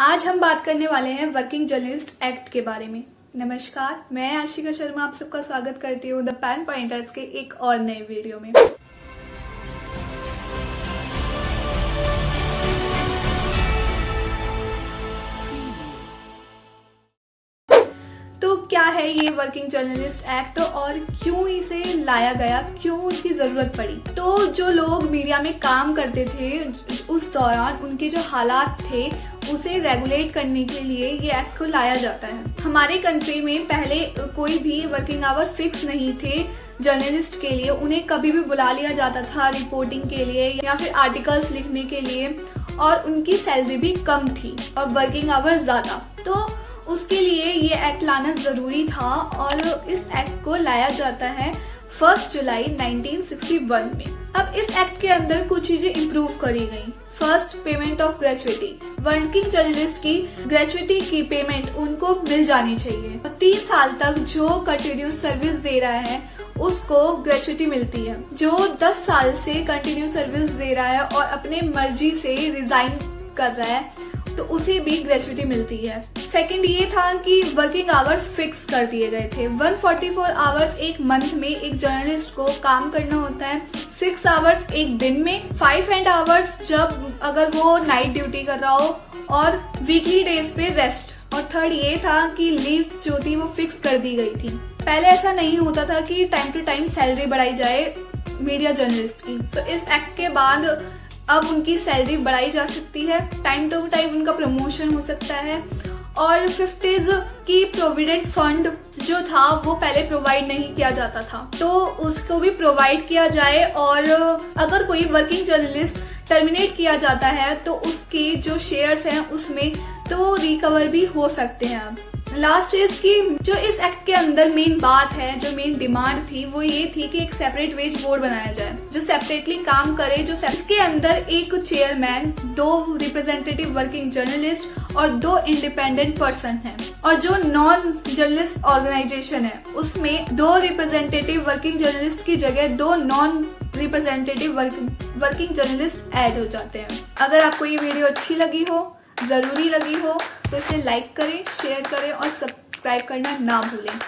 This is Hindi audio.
आज हम बात करने वाले हैं वर्किंग जर्नलिस्ट एक्ट के बारे में। नमस्कार, मैं आशिका शर्मा आप सबका स्वागत करती हूँ द पेन पॉइंटर्स के एक और नए वीडियो में। तो क्या है ये वर्किंग जर्नलिस्ट एक्ट और क्यों इसे लाया गया, क्यों इसकी जरूरत पड़ी? तो जो लोग मीडिया में काम करते थे उस दौरान उनके जो हालात थे उसे रेगुलेट करने के लिए ये एक्ट को लाया जाता है। हमारे कंट्री में पहले कोई भी वर्किंग आवर फिक्स नहीं थे जर्नलिस्ट के लिए। उन्हें कभी भी बुला लिया जाता था रिपोर्टिंग के लिए या फिर आर्टिकल्स लिखने के लिए, और उनकी सैलरी भी कम थी और वर्किंग आवर ज्यादा। तो उसके लिए ये एक्ट लाना जरूरी था और इस एक्ट को लाया जाता है 1 जुलाई 1961 में। अब इस एक्ट के अंदर कुछ चीजें इम्प्रूव करी गई। First, payment of gratuity. Working journalist की ग्रेचुइटी की पेमेंट उनको मिल जानी चाहिए। 3 साल तक जो कंटिन्यूस सर्विस दे रहा है उसको ग्रेचुइटी मिलती है। जो 10 साल से कंटिन्यू सर्विस दे रहा है और अपने मर्जी से रिजाइन कर रहा है तो उसे भी ग्रेचुइटी मिलती है। सेकंड ये था कि वर्किंग आवर्स फिक्स कर दिए गए थे। 144 आवर्स एक मंथ में एक जर्नलिस्ट को काम करना होता है। 6 आवर्स एक दिन में, 5 आवर्स जब अगर वो नाइट ड्यूटी कर रहा हो, और वीकली डेज पे रेस्ट। और थर्ड ये था कि लीव्स जो थी वो फिक्स कर दी गई थी। पहले ऐसा नहीं होता था कि टाइम टू टाइम सैलरी बढ़ाई जाए मीडिया जर्नलिस्ट की। तो इस एक्ट के बाद अब उनकी सैलरी बढ़ाई जा सकती है, टाइम टू टाइम उनका प्रमोशन हो सकता है। और 50s की प्रोविडेंट फंड जो था वो पहले प्रोवाइड नहीं किया जाता था, तो उसको भी प्रोवाइड किया जाए। और अगर कोई वर्किंग जर्नलिस्ट टर्मिनेट किया जाता है तो उसके जो शेयर्स हैं उसमें तो रिकवर भी हो सकते हैं। अब लास्ट इज की जो इस एक्ट के अंदर मेन बात है, जो मेन डिमांड थी वो ये थी कि एक सेपरेट वेज बोर्ड बनाया जाए जो सेपरेटली काम करे। जो इसके अंदर एक चेयरमैन, 2 रिप्रेजेंटेटिव वर्किंग जर्नलिस्ट और 2 इंडिपेंडेंट पर्सन हैं। और जो नॉन जर्नलिस्ट ऑर्गेनाइजेशन है उसमें 2 रिप्रेजेंटेटिव वर्किंग जर्नलिस्ट की जगह 2 non representative working journalist add हो जाते हैं। अगर आपको ये वीडियो अच्छी लगी हो, जरूरी लगी हो, तो इसे लाइक करें, शेयर करें और सब्सक्राइब करना ना भूलें।